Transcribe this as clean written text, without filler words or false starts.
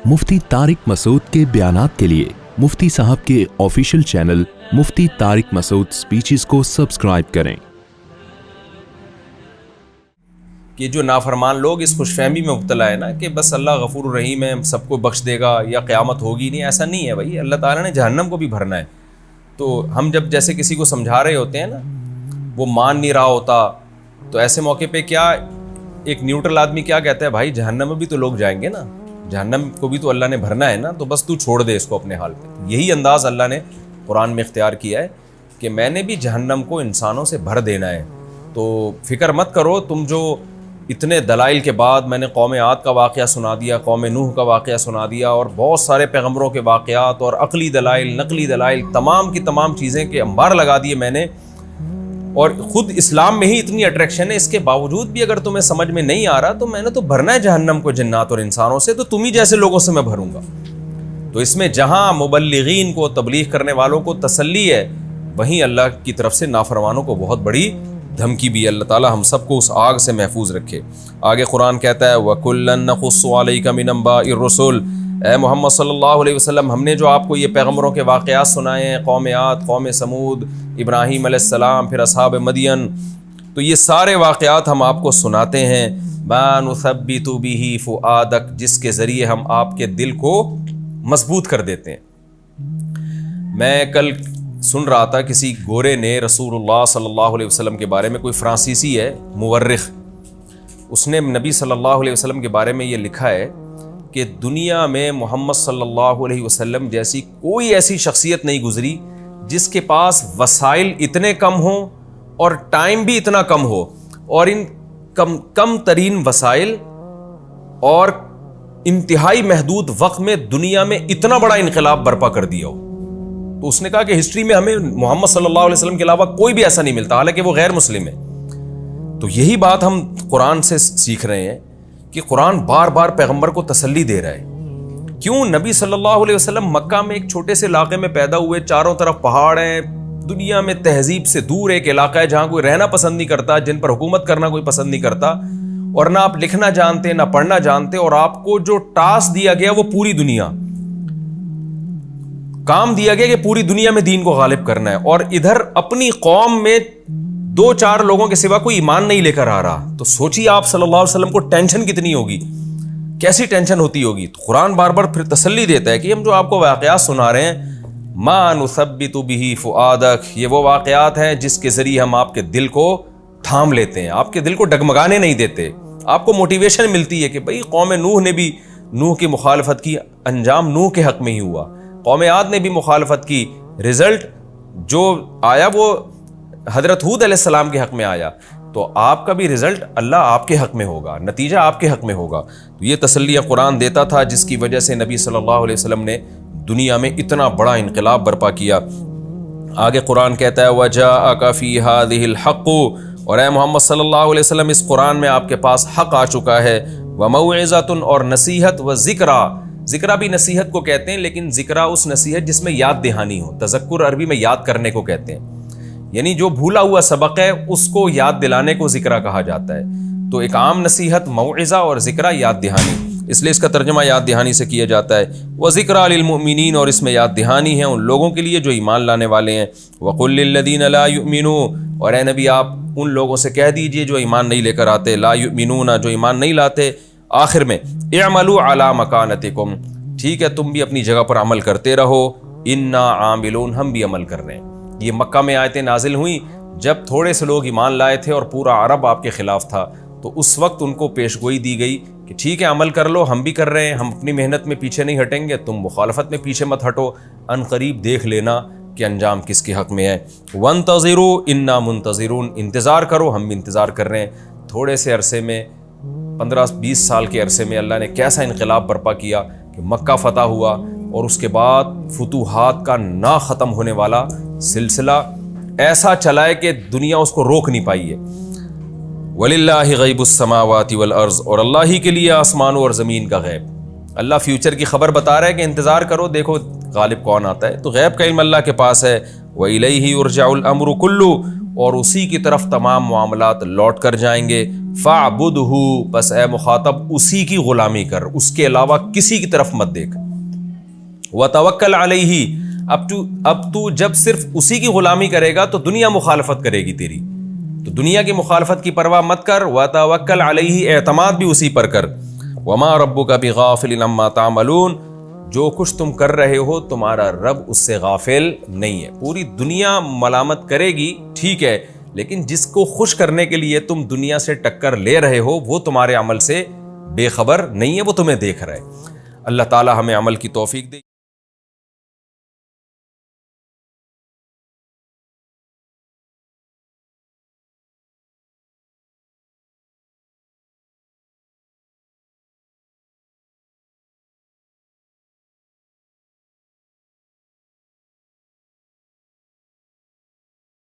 मुफ्ती तारिक मसूद के बयानात के लिए मुफ्ती साहब के ऑफिशियल चैनल मुफ्ती तारिक मसूद स्पीचेस को सब्सक्राइब करें। कि जो नाफरमान लोग इस खुशफहमी में मुब्तला है ना कि बस अल्लाह गफूर रहीम है, सबको बख्श देगा या क़यामत होगी नहीं, ऐसा नहीं है भाई। अल्लाह ताला ने जहन्नम को भी भरना है। तो हम जब जैसे किसी को समझा रहे होते हैं ना, वो मान नहीं रहा होता, तो ऐसे मौके पे क्या एक न्यूट्रल आदमी क्या कहता है, भाई जहन्नम में भी तो लोग जाएंगे ना, जहन्नम को भी तो अल्लाह ने भरना है ना, तो बस तू छोड़ दे इसको अपने हाल पे। यही अंदाज़ अल्लाह ने कुरान में इख्तियार किया है कि मैंने भी जहन्नम को इंसानों से भर देना है। तो फ़िक्र मत करो, तुम जो इतने दलाइल के बाद मैंने कौम आद का वाक़या सुना दिया, कौम नूह का वाक़या सुना दिया, और बहुत सारे पैगम्बरों के वाक़यात और अक़ली दलाइल, नकली दलाइल, तमाम की तमाम चीज़ें के अंबार लगा दिए मैंने। और ख़ुद इस्लाम में ही इतनी अट्रैक्शन है, इसके बावजूद भी अगर तुम्हें समझ में नहीं आ रहा तो मैंने तो भरना है जहन्नम को जिन्नात और इंसानों से, तो तुम ही जैसे लोगों से मैं भरूँगा। तो इसमें जहाँ मुबल्लिगीन को, तबलीग करने वालों को तसल्ली है, वहीं अल्लाह की तरफ से नाफरमानों को बहुत बड़ी धमकी भी। अल्लाह ताला हम सबको उस आग से महफूज रखे। आगे कुरान कहता है वकुल्लन नक़ुस्सु अलैका मिन अंबाइर रुसुल, ए मोहम्मद सल्लल्लाहु अलैहि वसल्लम, हमने जो आपको ये पैगम्बरों के वाक़यात सुनाए हैं, कौम आद, कौम समूद, इब्राहीम अलैहिस्सलाम, फिर असहाब मदियन, तो ये सारे वाक़यात हम आपको सुनाते हैं। मा नुसब्बितु बिही फुआदक, जिसके ज़रिए हम आपके दिल को मजबूत कर देते हैं। मैं कल सुन रहा था किसी गोरे ने रसूलुल्लाह सल्लल्लाहु अलैहि वसल्लम के बारे में, कोई फ्रांसीसी है मुवर्रिख, उसने नबी सल्लल्लाहु अलैहि वसल्लम के बारे में ये लिखा है कि दुनिया में मोहम्मद सल्लल्लाहु अलैहि वसल्लम जैसी कोई ऐसी शख्सियत नहीं गुजरी जिसके पास वसाइल इतने कम हों और टाइम भी इतना कम हो, और इन कम तरीन वसाइल और इंतहाई महदूद वक्त में दुनिया में इतना बड़ा इनकलाब बर्पा कर दिया हो। तो उसने कहा कि हिस्ट्री में हमें मोहम्मद सल्लल्लाहु अलैहि वसल्लम के अलावा कोई भी ऐसा नहीं मिलता, हालांकि वो गैर मुस्लिम है। तो यही बात हम कुरान से सीख रहे हैं कि कुरान बार बार पैगंबर को तसल्ली दे रहा है। क्यों? नबी सल्लल्लाहु अलैहि वसल्लम मक्का में एक छोटे से इलाके में पैदा हुए, चारों तरफ पहाड़ हैं, दुनिया में तहजीब से दूर एक इलाका है जहां कोई रहना पसंद नहीं करता, जिन पर हुकूमत करना कोई पसंद नहीं करता, और ना आप लिखना जानते ना पढ़ना जानते, और आपको जो टास्क दिया गया वो पूरी दुनिया, काम दिया गया कि पूरी दुनिया में दीन को गालिब करना है, और इधर अपनी कौम में 2-4 लोगों के सिवा कोई ईमान नहीं लेकर आ रहा। तो सोचिए आप सल्लल्लाहु अलैहि वसल्लम को टेंशन कितनी होगी, कैसी टेंशन होती होगी। तो कुरान बार बार फिर तसल्ली देता है कि हम जो आपको वाक़यात सुना रहे हैं, मा नुसब्बितु बिही फुआदक, ये वो वाक़यात हैं जिसके ज़रिए हम आपके दिल को थाम लेते हैं, आपके दिल को डगमगाने नहीं देते, आपको मोटिवेशन मिलती है कि भाई कौम नूह ने भी नूह की मुखालफत की, अंजाम नूह के हक़ में ही हुआ, कौम आद ने भी मुखालफत की, रिजल्ट जो आया वो हज़रत हूद अलैहिस्सलाम के हक़ में आया, तो आपका भी रिजल्ट अल्लाह आपके हक़ में होगा, नतीजा आपके हक़ में होगा। तो ये तसल्लियाँ कुरान देता था, जिसकी वजह से नबी सल्लल्लाहु अलैहि वसल्लम ने दुनिया में इतना बड़ा इनकलाब बर्पा किया। आगे कुरान कहता है वजाअका फी हादिहिल हक़्क़ु, और ए मोहम्मद सल्लल्लाहु अलैहि वसल्लम इस कुरान में आपके पास हक़ आ चुका है, व मौइज़तुन, और नसीहत, व ज़िक्रा, ज़िक्रा भी नसीहत को कहते हैं, लेकिन ज़िक्रा उस नसीहत जिसमें याद दहानी हो, तज़क्कुर अरबी में याद करने को कहते हैं, यानी जो भूला हुआ सबक है उसको याद दिलाने को ज़िक्रा कहा जाता है। तो एक आम नसीहत मौइज़ा और ज़िक्रा याद दहानी, इसलिए इसका तर्जुमा याद दहानी से किया जाता है। व ज़िक्रा लिल मुमिनीन, और इसमें याद दहानी है उन लोगों के लिए जो ईमान लाने वाले हैं। वक़ुल लिल्लज़ीना ला युमिनू, और ए नबी आप उन लोगों से कह दीजिए जो ईमान नहीं लेकर आते, ला युमिनूना, जो ईमान नहीं लाते। आखिर में इअमलू अला मकानतिकुम, ठीक है तुम भी अपनी जगह पर अमल करते रहो, इन्ना आमिलून, हम भी अमल कर रहे हैं। ये मक्का में आयतें नाजिल हुई जब थोड़े से लोग ईमान लाए थे और पूरा अरब आपके खिलाफ था, तो उस वक्त उनको पेशगोई दी गई कि ठीक है अमल कर लो, हम भी कर रहे हैं, हम अपनी मेहनत में पीछे नहीं हटेंगे, तुम मुखालफत में पीछे मत हटो, अनकरीब देख लेना कि अंजाम किसके हक़ में है। वंतज़िरू इन्ना मुंतज़िरून, इंतज़ार करो, हम भी इंतज़ार कर रहे हैं। थोड़े से अरसे में, 15-20 साल के अरसे में अल्लाह ने कैसा इनकलाब बर्पा किया कि मक्का फ़तह हुआ, और उसके बाद फुतूहात का ना ख़त्म होने वाला सिलसिला ऐसा चला है कि दुनिया उसको रोक नहीं पाई है। वलिल्लाहि गैबुस समावाति वल अर्ज़, और अल्लाह ही के लिए आसमानों और ज़मीन का गैब। अल्लाह फ्यूचर की खबर बता रहा है कि इंतज़ार करो, देखो गालिब कौन आता है। तो गैब का इल्म अल्लाह के पास है। व इलैहि युरजउल अम्रु कुल्लु, اور اسی کی طرف تمام معاملات لوٹ کر جائیں گے۔ فَاعْبُدْهُ، بس اے مخاطب اسی کی غلامی کر، اس کے علاوہ کسی کی طرف مت دیکھ۔ وَتَوَكَّلْ عَلَيْهِ، اب تو جب صرف اسی کی غلامی کرے گا تو دنیا مخالفت کرے گی تیری، تو دنیا کی مخالفت کی پرواہ مت کر۔ وَتَوَكَّلْ عَلَيْهِ، اعتماد بھی اسی پر کر۔ وَمَا رَبُّكَ بِغَافِلٍ عَمَّا تَعْمَلُونَ، جو کچھ تم کر رہے ہو تمہارا رب اس سے غافل نہیں ہے۔ پوری دنیا ملامت کرے گی ٹھیک ہے، لیکن جس کو خوش کرنے کے لیے تم دنیا سے ٹکر لے رہے ہو وہ تمہارے عمل سے بے خبر نہیں ہے، وہ تمہیں دیکھ رہا ہے۔ اللہ تعالی ہمیں عمل کی توفیق دے۔